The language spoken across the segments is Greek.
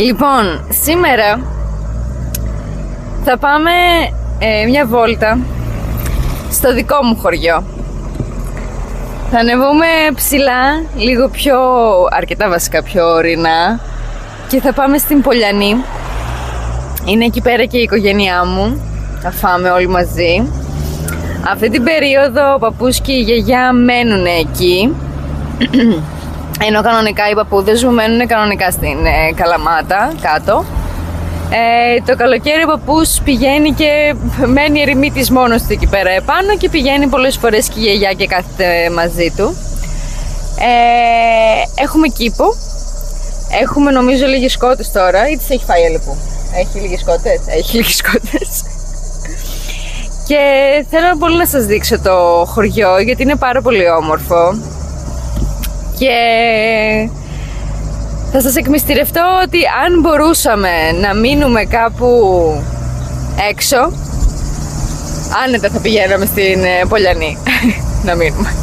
Λοιπόν, σήμερα θα πάμε μια βόλτα στο δικό μου χωριό. Θα ανεβούμε ψηλά, λίγο πιο, αρκετά βασικά πιο ορεινά, και θα πάμε στην Πολιανή. Είναι εκεί πέρα και η οικογένειά μου, θα φάμε όλοι μαζί. Αυτή την περίοδο ο παππούς και η γιαγιά μένουν εκεί, ενώ κανονικά οι παππούδες μου μένουν κανονικά στην Καλαμάτα, κάτω. Το καλοκαίρι ο παππούς πηγαίνει και μένει ερημίτης μόνος του εκεί πέρα επάνω και πηγαίνει πολλές φορές και η γιαγιά και κάθεται μαζί του. Έχουμε κήπο, έχουμε νομίζω λίγες σκότες τώρα, ή τις έχει φάει Αλεπού? Έχει λίγες σκότες? Έχει λίγες σκότες. Και θέλω πολύ να σας δείξω το χωριό γιατί είναι πάρα πολύ όμορφο. Και θα σας εκμυστηρευτώ ότι αν μπορούσαμε να μείνουμε κάπου έξω, άνετα θα πηγαίναμε στην Πολιανή να μείνουμε.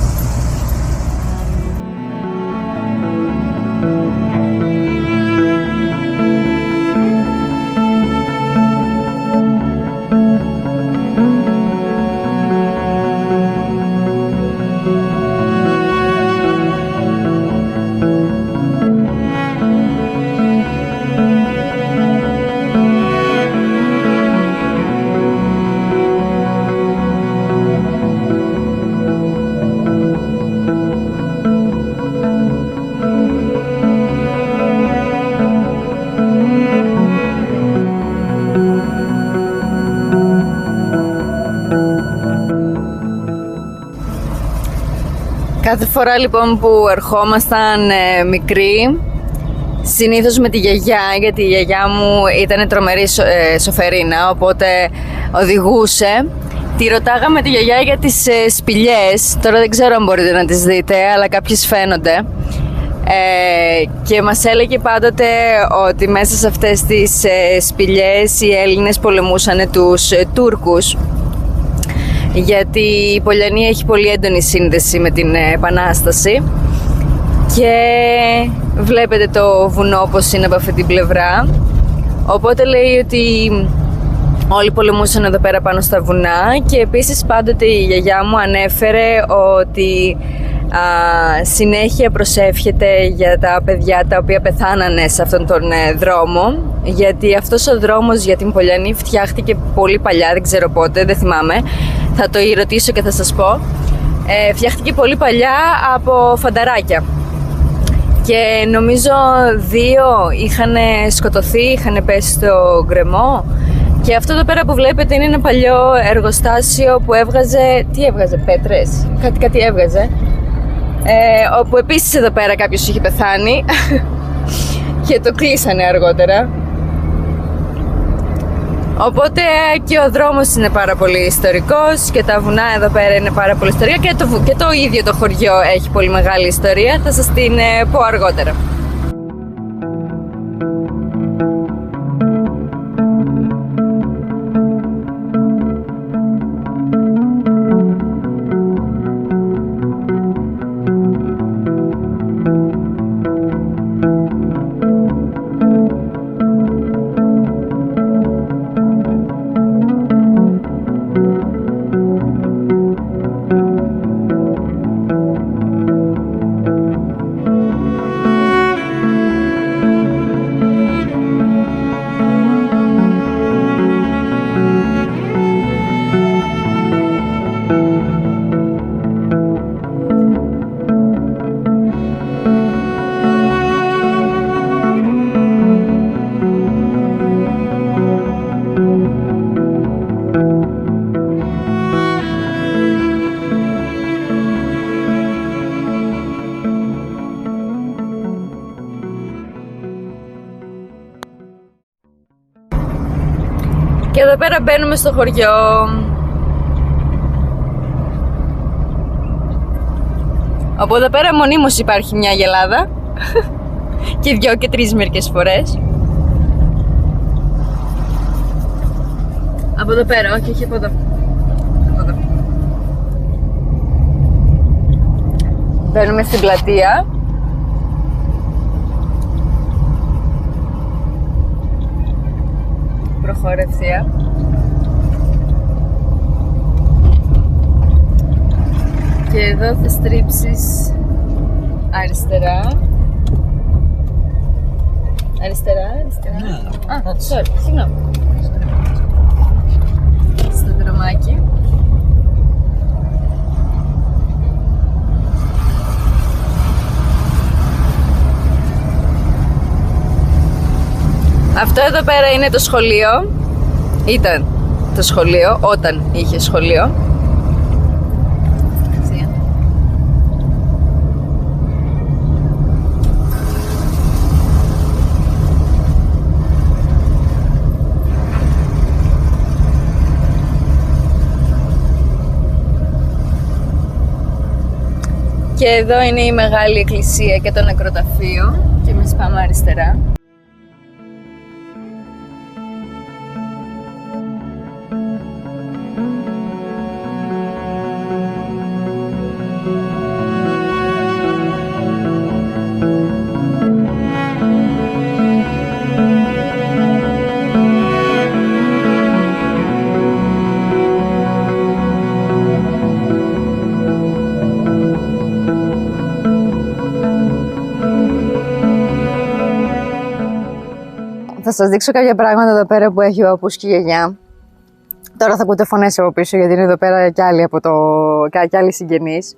Κάθε φορά λοιπόν που ερχόμασταν μικροί, συνήθως με τη γιαγιά, γιατί η γιαγιά μου ήταν τρομερή σοφερίνα, οπότε οδηγούσε, τη ρωτάγαμε τη γιαγιά για τις σπηλιές. Τώρα δεν ξέρω αν μπορείτε να τις δείτε, αλλά κάποιες φαίνονται. Και μας έλεγε πάντοτε ότι μέσα σε αυτές τις σπηλιές οι Έλληνες πολεμούσαν τους Τούρκους, γιατί η Πολιανή έχει πολύ έντονη σύνδεση με την Επανάσταση και βλέπετε το βουνό πως είναι από αυτή την πλευρά, οπότε λέει ότι όλοι πολεμούσαν εδώ πέρα πάνω στα βουνά. Και επίσης πάντοτε η γιαγιά μου ανέφερε ότι συνέχεια προσεύχεται για τα παιδιά τα οποία πεθάνανε σε αυτόν τον δρόμο, γιατί αυτός ο δρόμος για την Πολιανή φτιάχτηκε πολύ παλιά, δεν ξέρω πότε, δεν θυμάμαι, θα το ρωτήσω και θα σας πω. Φτιάχτηκε πολύ παλιά από φανταράκια και νομίζω 2 είχαν σκοτωθεί, είχαν πέσει στο γκρεμό. Και αυτό εδώ πέρα που βλέπετε είναι ένα παλιό εργοστάσιο που έβγαζε, τι έβγαζε, πέτρες, κάτι έβγαζε, όπου επίσης εδώ πέρα κάποιος είχε πεθάνει και το κλείσανε αργότερα. Οπότε και ο δρόμος είναι πάρα πολύ ιστορικός και τα βουνά εδώ πέρα είναι πάρα πολύ ιστορικά και το ίδιο το χωριό έχει πολύ μεγάλη ιστορία, θα σας την πω αργότερα. Και εδώ πέρα μπαίνουμε στο χωριό. Από εδώ πέρα μονίμως υπάρχει μια αγελάδα και 2 και 3 μερικές φορές. Από εδώ πέρα, όχι από εδώ. Από εδώ. Μπαίνουμε στην πλατεία. χώρο ευθεία. Και εδώ θα στρίψεις αριστερά. Αριστερά. Ναι. Α, sorry, συγγνώμη. Στο δρομάκι. Αυτό εδώ πέρα είναι το σχολείο. Ήταν το σχολείο, όταν είχε σχολείο. Και εδώ είναι η μεγάλη εκκλησία και το νεκροταφείο και εμείς πάμε αριστερά. Θα σας δείξω κάποια πράγματα εδώ πέρα που έχει ο παππούς και η γιαγιά. Τώρα θα ακούτε φωνές από πίσω γιατί είναι εδώ πέρα κι άλλοι, κι άλλοι συγγενείς.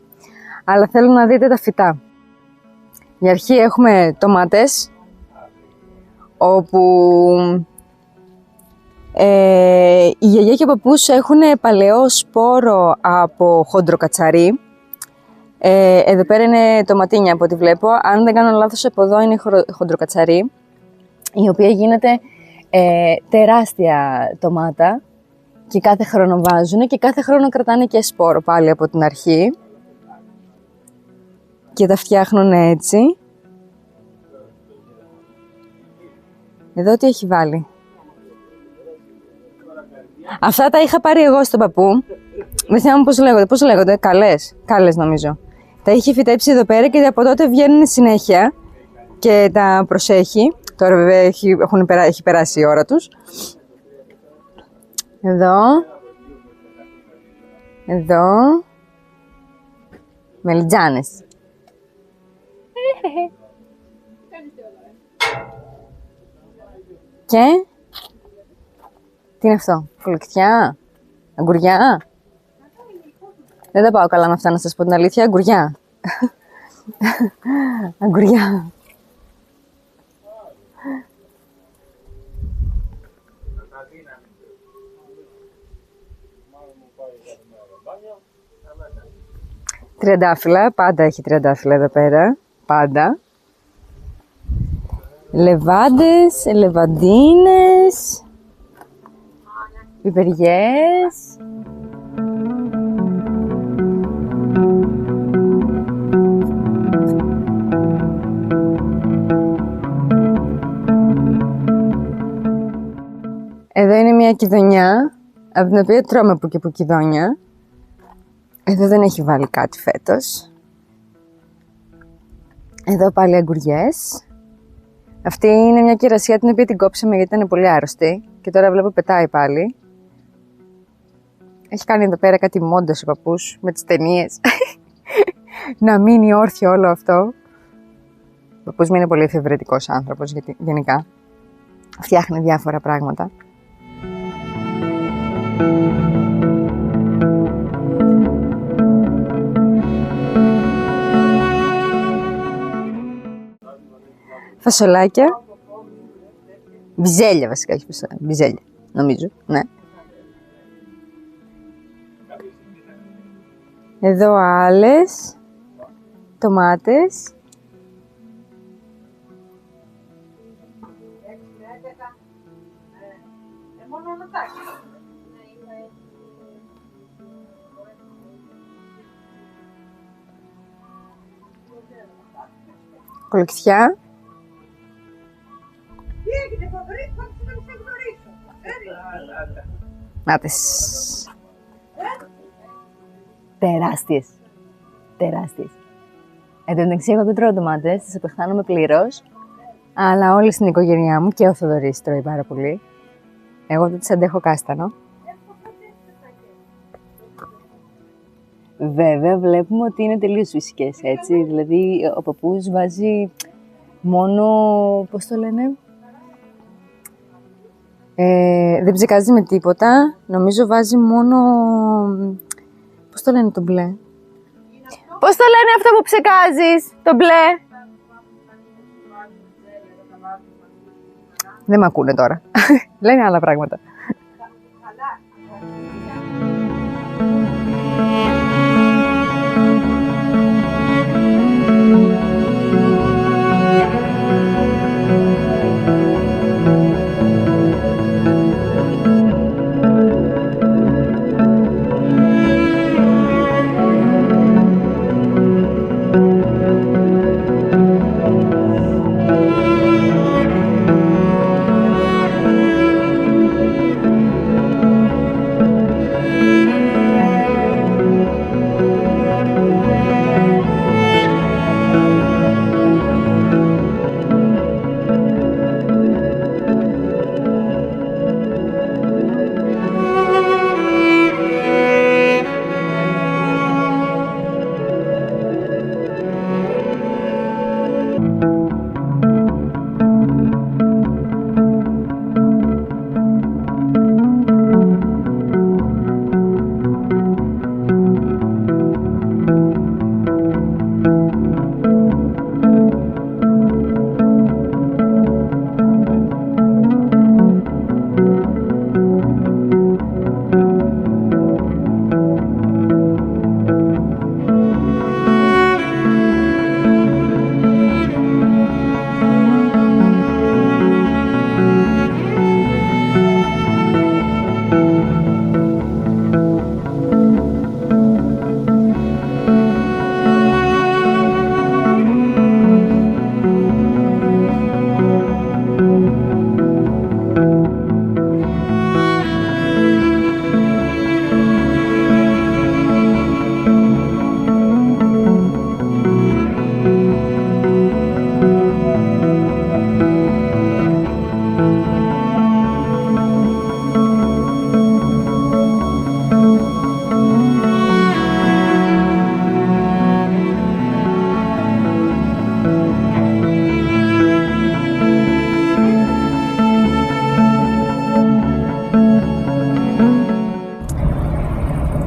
Αλλά θέλω να δείτε τα φυτά. Για αρχή έχουμε τομάτες, όπου η γιαγιά και ο παππούς έχουν παλαιό σπόρο από χοντροκατσαρί. Εδώ πέρα είναι τοματίνια από ό,τι βλέπω. Αν δεν κάνω λάθος, από εδώ είναι χοντροκατσαρί, η οποία γίνεται τεράστια τομάτα και κάθε χρόνο βάζουν και κάθε χρόνο κρατάνε και σπόρο πάλι από την αρχή και τα φτιάχνουν έτσι. Εδώ τι έχει βάλει. Αυτά τα είχα πάρει εγώ στον παππού. Δεν θυμάμαι πώς λέγονται, καλές νομίζω. Τα είχε φυτέψει εδώ πέρα και από τότε βγαίνουν συνέχεια και τα προσέχει. Τώρα βέβαια έχει περάσει η ώρα τους. Εδώ, μελιτζάνες. Και, τι είναι αυτό, κολοκτιά, αγκουριά. Δεν τα πάω καλά με αυτά, να σας πω την αλήθεια, αγκουριά. Αγκουριά. Τριαντάφυλλα, πάντα έχει τριαντάφυλλα εδώ πέρα, πάντα. Λεβάντες, λεβαντίνες, πιπεριές. Εδώ είναι μια κηδονιά, από την οποία τρώμε που και που κηδόνια. Εδώ δεν έχει βάλει κάτι φέτος. Εδώ πάλι αγκουριές. Αυτή είναι μια κερασιά την οποία την κόψαμε γιατί ήταν πολύ άρρωστη και τώρα βλέπω πετάει πάλι. Έχει κάνει εδώ πέρα κάτι μόντος ο παππούς με τις ταινίες. Να μείνει όρθιο όλο αυτό. Ο παππούς μου είναι πολύ εφευρετικός άνθρωπος γιατί γενικά φτιάχνει διάφορα πράγματα. Φασολάκια. Μπιζέλια βασικά, όχι φασολάκια. Μπιζέλια, νομίζω, ναι. Εδώ άλλες. Τομάτες. Κολοκτιά. Νάτες. Τεράστιες. Τεράστιες. Εν τω μεταξύ, εγώ δεν τρώω ντομάτες, τις απεχθάνομαι πλήρως. Αλλά όλοι στην οικογένειά μου και ο Θοδωρής τρώει πάρα πολύ. Εγώ δεν τις αντέχω κάστανο. Βέβαια βλέπουμε ότι είναι τελείως φυσικές, έτσι. Δηλαδή ο παππούς βάζει μόνο, πώς το λένε, δεν ψεκάζει με τίποτα. Νομίζω βάζει μόνο, πώς το λένε το μπλε. Πώς το λένε αυτό που ψεκάζεις, το μπλε. Δεν μ' ακούνε τώρα. Λένε άλλα πράγματα.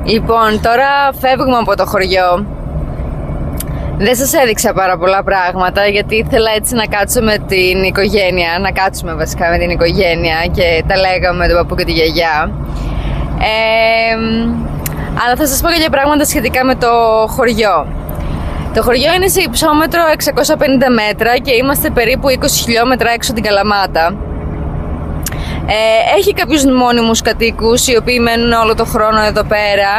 Λοιπόν, τώρα φεύγουμε από το χωριό. Δεν σας έδειξα πάρα πολλά πράγματα γιατί ήθελα έτσι να κάτσω με την οικογένεια, να κάτσουμε βασικά με την οικογένεια και τα λέγαμε με τον παππού και τη γιαγιά. Αλλά θα σας πω κάποια πράγματα σχετικά με το χωριό. Το χωριό είναι σε υψόμετρο 650 μέτρα και είμαστε περίπου 20 χιλιόμετρα έξω την Καλαμάτα. Έχει κάποιους μόνιμους κατοίκους οι οποίοι μένουν όλο το χρόνο εδώ πέρα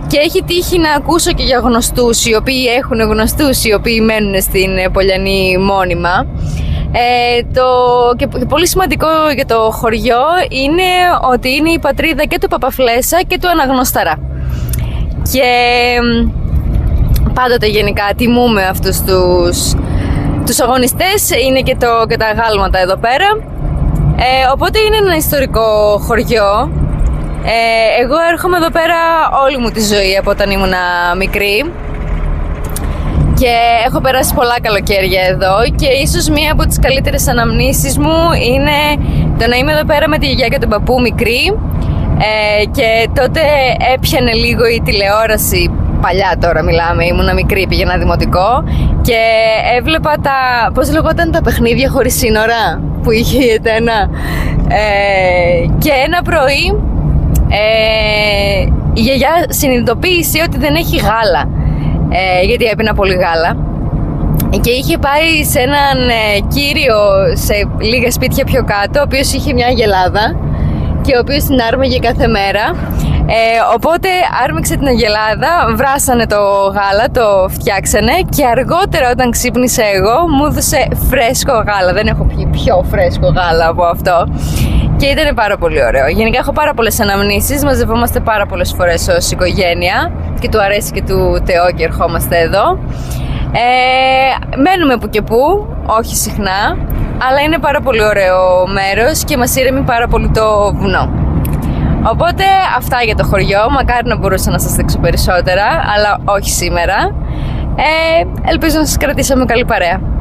και έχει τύχει να ακούσω και για γνωστούς οι οποίοι έχουν γνωστούς οι οποίοι μένουν στην Πολιανή μόνιμα. Και πολύ σημαντικό για το χωριό είναι ότι είναι η πατρίδα και του Παπαφλέσσα και του Αναγνώσταρα και πάντοτε γενικά τιμούμε αυτούς τους αγωνιστές, είναι και τα αγάλματα εδώ πέρα. Οπότε είναι ένα ιστορικό χωριό. Εγώ έρχομαι εδώ πέρα όλη μου τη ζωή από όταν ήμουν μικρή και έχω περάσει πολλά καλοκαίρια εδώ και ίσως μία από τις καλύτερες αναμνήσεις μου είναι το να είμαι εδώ πέρα με τη γιαγιά και τον παππού μικρή και τότε έπιανε λίγο η τηλεόραση. Παλιά τώρα μιλάμε, ήμουνα μικρή, πήγαινα δημοτικό και έβλεπα πώς λεγόταν τα παιχνίδια χωρίς σύνορα που είχε η Ετένα. Και ένα πρωί η γιαγιά συνειδητοποίησε ότι δεν έχει γάλα, γιατί έπινα πολύ γάλα και είχε πάει σε έναν κύριο σε λίγα σπίτια πιο κάτω, ο οποίος είχε μια αγελάδα και ο οποίος την άρμεγε κάθε μέρα. Οπότε άρμηξε την αγελάδα, βράσανε το γάλα, το φτιάξανε και αργότερα όταν ξύπνησα εγώ μου έδωσε φρέσκο γάλα. Δεν έχω πιει πιο φρέσκο γάλα από αυτό και ήταν πάρα πολύ ωραίο. Γενικά έχω πάρα πολλές αναμνήσεις, μαζευόμαστε πάρα πολλές φορές ως οικογένεια και του αρέσει και του Θεό και ερχόμαστε εδώ. Μένουμε που και που, όχι συχνά, αλλά είναι πάρα πολύ ωραίο μέρος και μας ήρεμει πάρα πολύ το βουνό. Οπότε αυτά για το χωριό, μακάρι να μπορούσα να σας δείξω περισσότερα, αλλά όχι σήμερα. Ελπίζω να σας κρατήσαμε καλή παρέα.